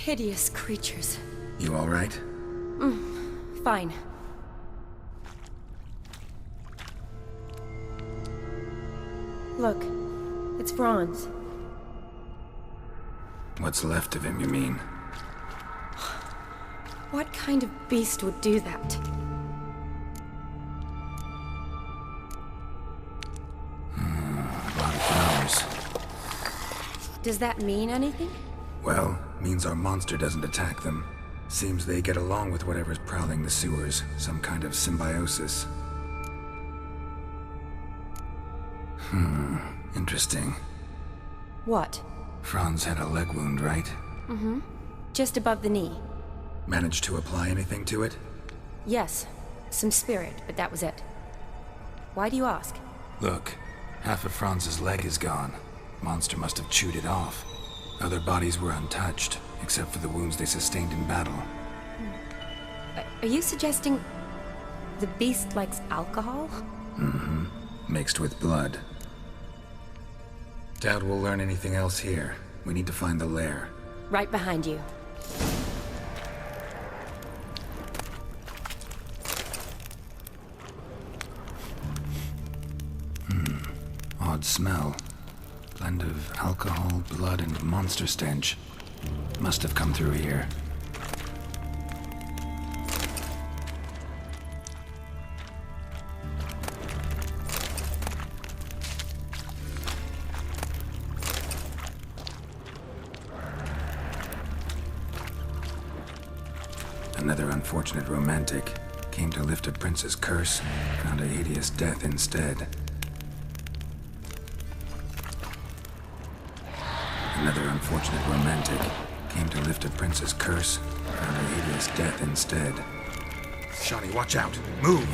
hideous creatures. You all right? Fine. Look, it's Franz. What's left of him, you mean? What kind of beast would do that? A lot of flowers. Does that mean anything? Well, means our monster doesn't attack them. Seems they get along with whatever's prowling the sewers. Some kind of symbiosis. Interesting. What? Franz had a leg wound, right? Just above the knee. Managed to apply anything to it? Yes, some spirit, but that was it. Why do you ask? Look, half of Franz's leg is gone. Monster must have chewed it off. Other bodies were untouched, except for the wounds they sustained in battle. Are you suggesting the beast likes alcohol? Mixed with blood. Doubt we'll learn anything else here. We need to find the lair. Right behind you. Odd smell. Blend of alcohol, blood, and monster stench. Must have come through here. Another unfortunate romantic. Came to lift a prince's curse, found a hideous death instead. Another unfortunate romantic. Came to lift a prince's curse, found a hideous death instead. Shani, watch out! Move!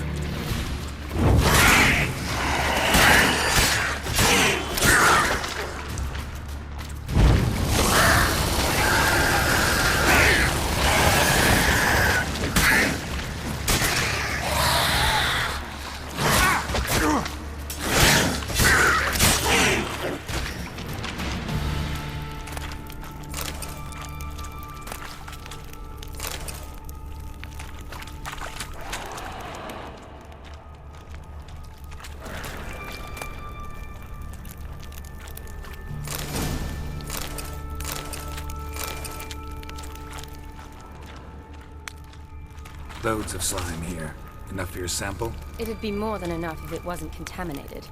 Loads of slime here. Enough for your sample? It'd be more than enough if it wasn't contaminated.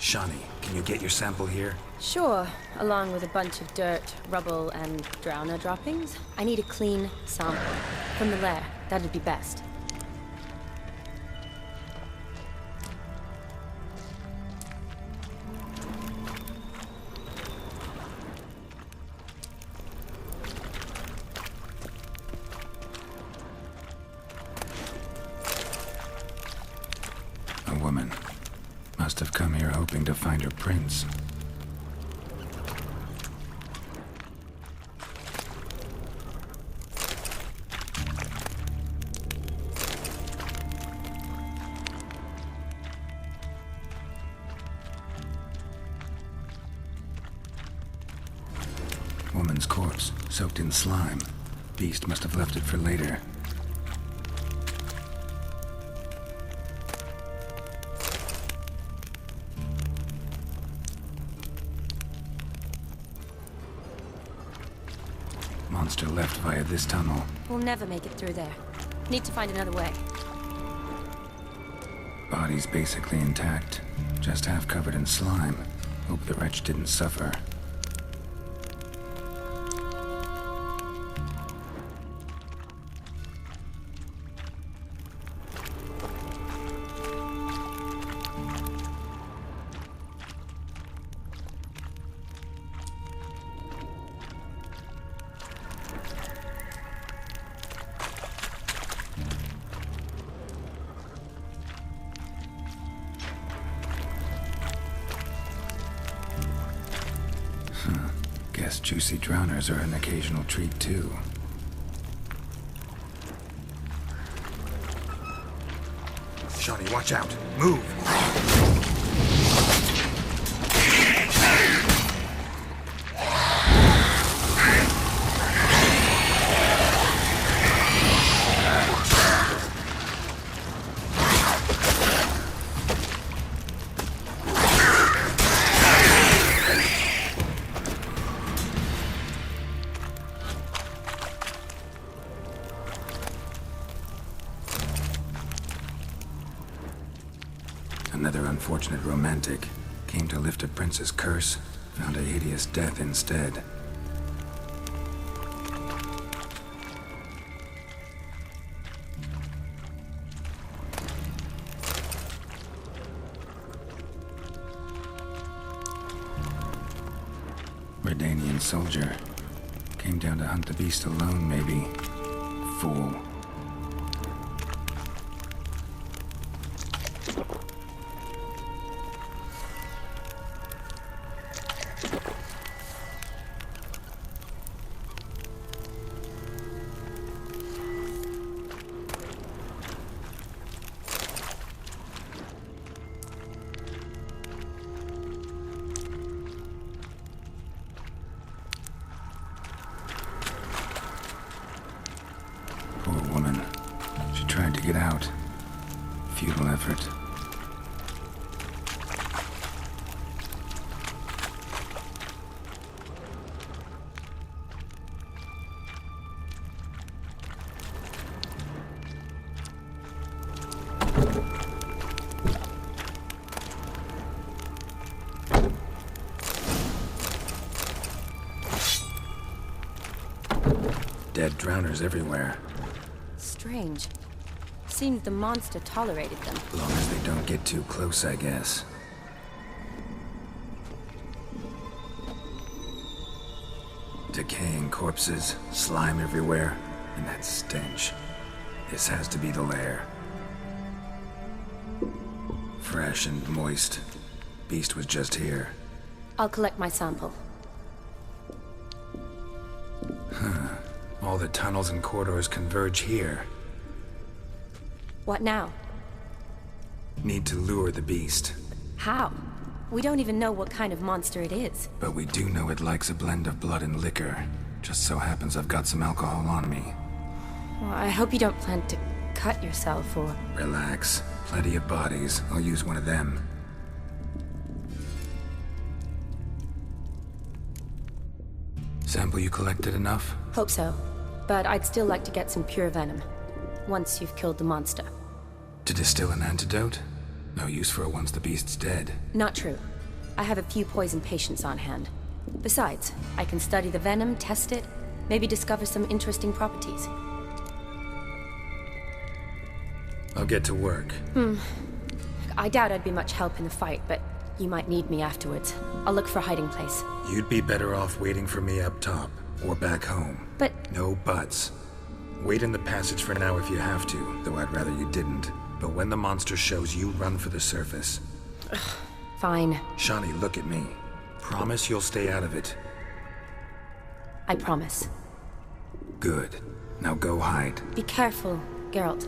Shani, can you get your sample here? Sure, along with a bunch of dirt, rubble, and drowner droppings. I need a clean sample. From the lair, that'd be best. A woman. Must have come here hoping to find her prince. Woman's corpse, soaked in slime. Beast must have left it for later. Monster left via this tunnel. We'll never make it through there. Need to find another way. Body's basically intact, just half covered in slime. Hope the wretch didn't suffer. Guess juicy drowners are an occasional treat, too. Shani, watch out! Move! Another unfortunate romantic. Came to lift a prince's curse, found a hideous death instead. Redanian soldier. Came down to hunt the beast alone, maybe. Fool. Poor woman. She tried to get out. Futile effort. Dead drowners everywhere. Strange. Seems the monster tolerated them. Long as they don't get too close, I guess. Decaying corpses, slime everywhere, and that stench. This has to be the lair. Fresh and moist. Beast was just here. I'll collect my sample. All the tunnels and corridors converge here. What now? Need to lure the beast. How? We don't even know what kind of monster it is. But we do know it likes a blend of blood and liquor. Just so happens I've got some alcohol on me. Well, I hope you don't plan to cut yourself or... Relax. Plenty of bodies. I'll use one of them. Sample you collected enough? Hope so. But I'd still like to get some pure venom. Once you've killed the monster. To distill an antidote? No use for it once the beast's dead. Not true. I have a few poison patients on hand. Besides, I can study the venom, test it, maybe discover some interesting properties. I'll get to work. I doubt I'd be much help in the fight, but you might need me afterwards. I'll look for a hiding place. You'd be better off waiting for me up top, or back home. But... No buts. Wait in the passage for now if you have to, though I'd rather you didn't. But when the monster shows, you run for the surface. fine. Shani, look at me. Promise you'll stay out of it. I promise. Good. Now go hide. Be careful, Geralt.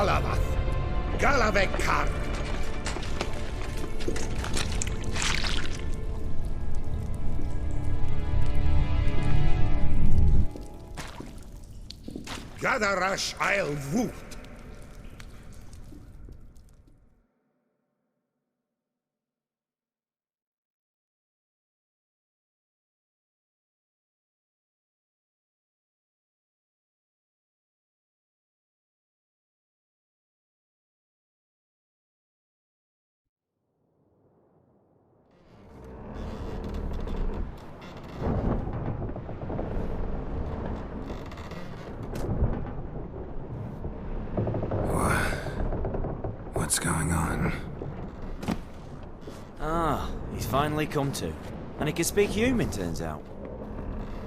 Kalavath. Galavek Kar. Gadarash Isle Woot. What's going on? Ah, he's finally come to. And he can speak human, turns out.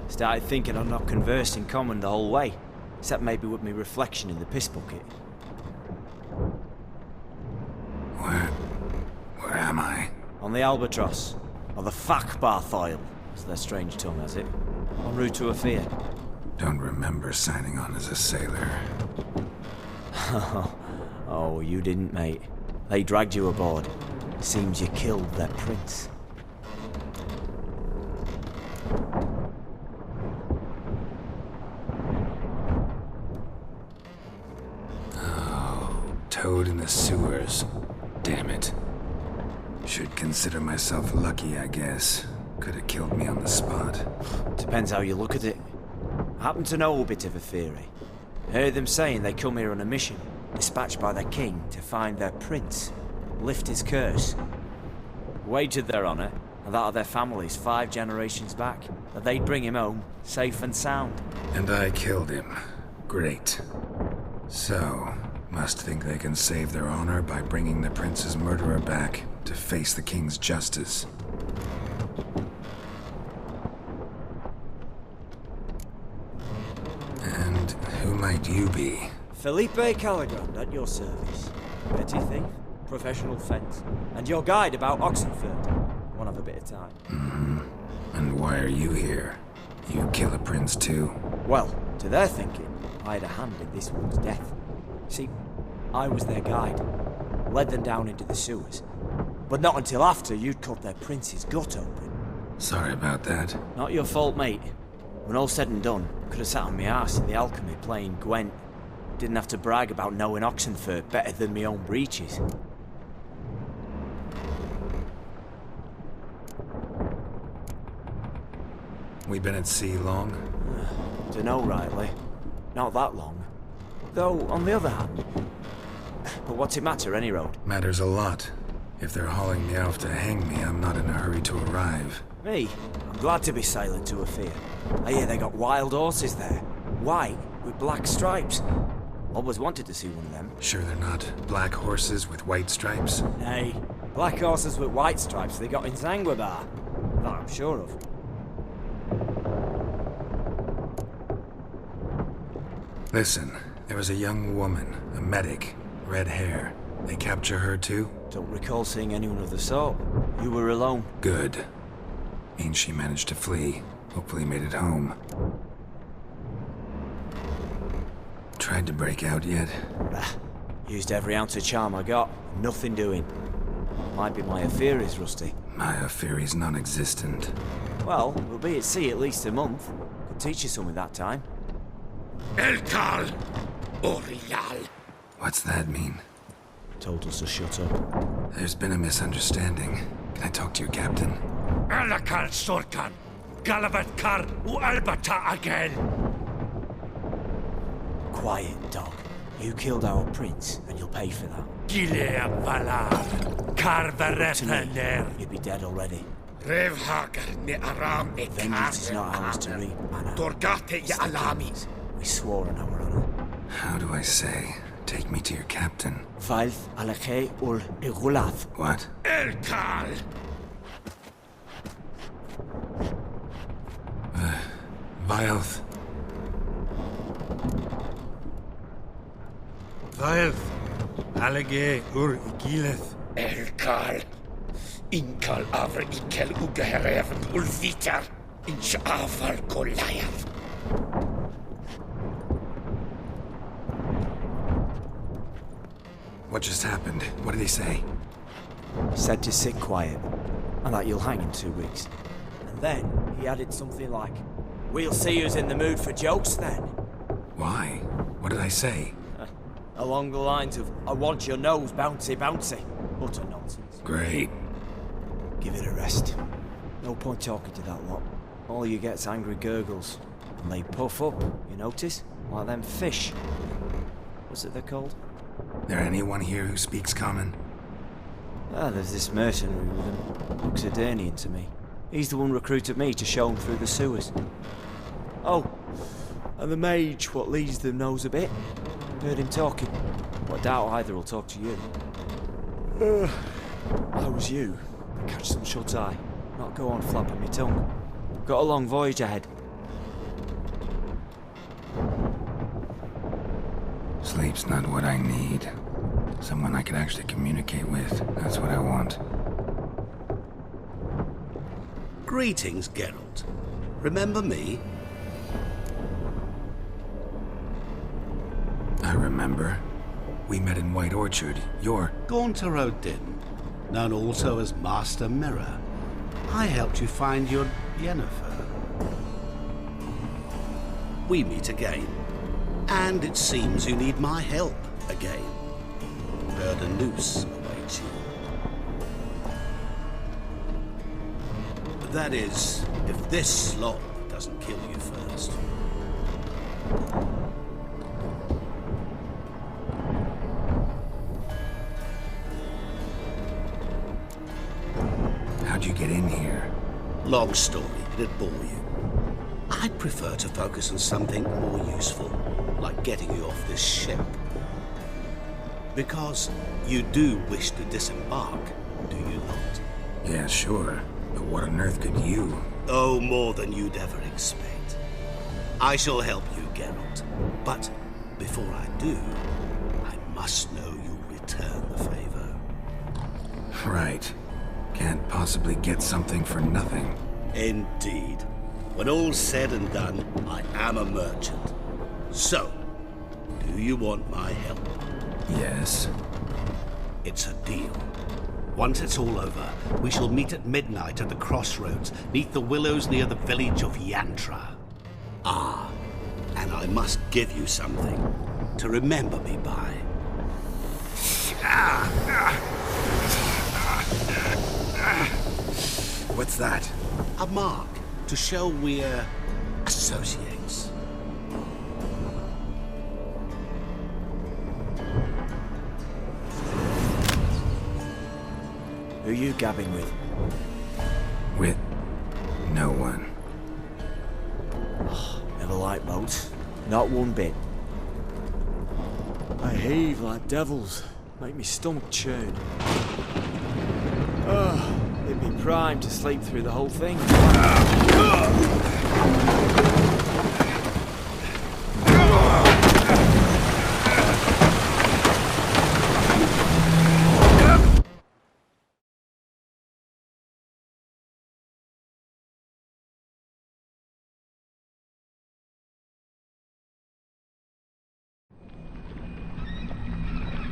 Started thinking I'd not conversed in common the whole way, except maybe with me reflection in the piss bucket. Where am I? On the Albatross, or the Fakbarthoil, as their strange tongue has it, en route to Ophir. Don't remember signing on as a sailor. Oh, you didn't, mate. They dragged you aboard. Seems you killed their prince. Oh, toad in the sewers. Damn it. Should consider myself lucky, I guess. Could have killed me on the spot. Depends how you look at it. I happen to know a bit of a theory. Heard them saying they come here on a mission, dispatched by their king to find their prince, lift his curse. Wagered their honor, and that of their families 5 generations back, that they'd bring him home, safe and sound. And I killed him. Great. So, must think they can save their honor by bringing the prince's murderer back to face the king's justice. And who might you be? Felipe Caligrand at your service. Petty thief, professional fence, and your guide about Oxenfurt. Won't have a bit of time. Mm-hmm. And why are you here? You kill a prince too? Well, to their thinking, I had a hand in this one's death. See, I was their guide. Led them down into the sewers. But not until after you'd cut their prince's gut open. Sorry about that. Not your fault, mate. When all said and done, could have sat on my arse in the alchemy playing Gwent. Didn't have to brag about knowing Oxenfurt better than my own breeches. We been at sea long? Dunno rightly. Not that long. Though, on the other hand... But what's it matter, any road? Matters a lot. If they're hauling me off to hang me, I'm not in a hurry to arrive. Me? I'm glad to be sailing to Ophir. I hear they got wild horses there. White, with black stripes. Always wanted to see one of them. Sure they're not black horses with white stripes? Nay, black horses with white stripes they got in Zanguebar. That I'm sure of. Listen, there was a young woman, a medic, red hair. They capture her too? Don't recall seeing anyone of the sort. You were alone. Good. Means she managed to flee. Hopefully made it home. Tried to break out yet? Used every ounce of charm I got. Nothing doing. Might be my Ophiri's rusty. My Ophiri's non-existent. Well, we'll be at sea at least a month. Could teach you something that time. Elkal. Orial. What's that mean? Told us to shut up. There's been a misunderstanding. Can I talk to your captain? Alakal Sorkan. Galavat Kar U Albata again. Quiet, dog. You killed our prince, and you'll pay for that. Gilea Valar. Kar To me, Varefaner. you'd be dead already. Revhagar ne Aram e Vengeance is not ours to reap, Mana. Dorgate It's ya the Alami. king's. We swore on our honor. How do I say? Take me to your captain. Valth Alakhe ul Igulath. What? Elkal. Vilth. Vilth. Alege ur Igileth. Elkal. Inkal Avr Ikel Ugehereven Ulvitar. Inch Afal Goliath. What just happened? What did he say? He said to sit quiet, and that you'll hang in 2 weeks. And then he added something like, "We'll see who's in the mood for jokes then." Why? What did I say? Along the lines of, "I want your nose bouncy bouncy." Utter nonsense. Great. Give it a rest. No point talking to that lot. All you get's angry gurgles. And they puff up, you notice? Like them fish. What's it they're called? There anyone here who speaks common? Ah, there's this mercenary with him. Looks Edirnian to me. He's the one recruited me to show him through the sewers. Oh, and the mage what leads them knows a bit. Heard him talking. But I doubt either will talk to you. How was you? Catch some shut-eye. Not go on flapping my tongue. Got a long voyage ahead. Sleep's not what I need. Someone I can actually communicate with. That's what I want. Greetings, Geralt. Remember me? I remember. We met in White Orchard. You're... Gaunter O'Din, known also as Master Mirror. I helped you find your Yennefer. We meet again. And it seems you need my help again. Heard a noose awaits you. That is, if this slop doesn't kill you first. How'd you get in here? Long story, it'd bore you. I'd prefer to focus on something more useful, like getting you off this ship. Because you do wish to disembark, do you not? Yeah, sure. But what on earth could you? Oh, more than you'd ever expect. I shall help you, Geralt. But before I do, I must know you'll return the favor. Right. Can't possibly get something for nothing. Indeed. When all's said and done, I am a merchant. So, do you want my help? Yes. It's a deal. Once it's all over, we shall meet at midnight at the crossroads, neath the willows near the village of Yantra. Ah, and I must give you something to remember me by. What's that? A mark to show we're associates. Who are you gabbing with? With no one. Never liked boats. Not one bit. I heave like devils. Make me stomach churn. It'd be prime to sleep through the whole thing.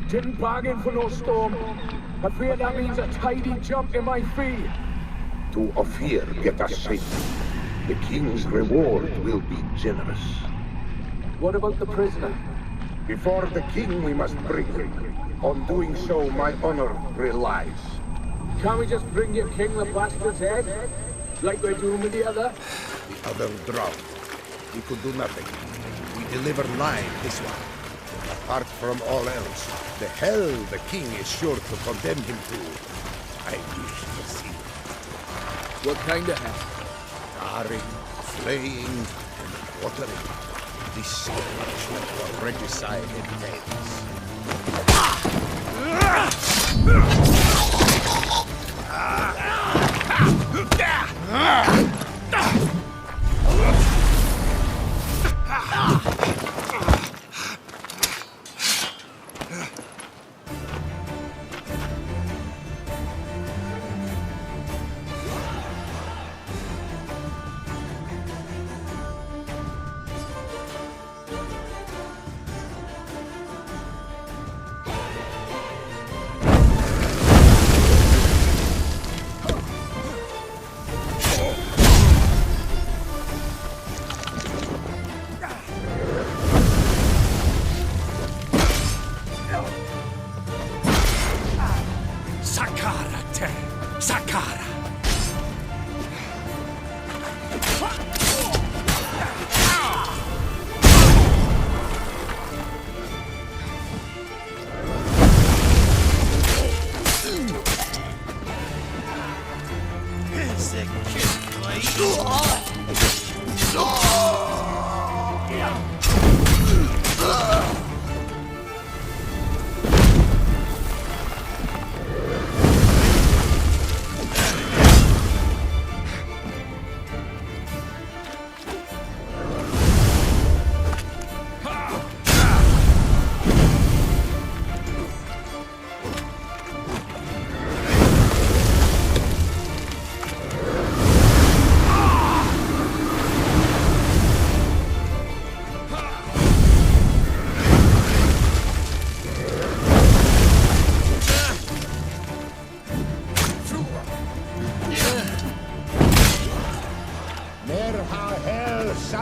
Didn't bargain for no storm. I fear that means a tidy jump in my fee. To Ophir get us safe. The king's reward will be generous. What about the prisoner? Before the king we must bring him. On doing so, my honor relies. Can't we just bring your king the bastard's head? Like we're doing with the other? The other drowned. We could do nothing. We deliver live this one. Apart from all else, the hell the king is sure to condemn him to. I wish to see. What kind of hell? Charring, flaying, and quartering. This punishment for regicide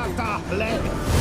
Hata Leg!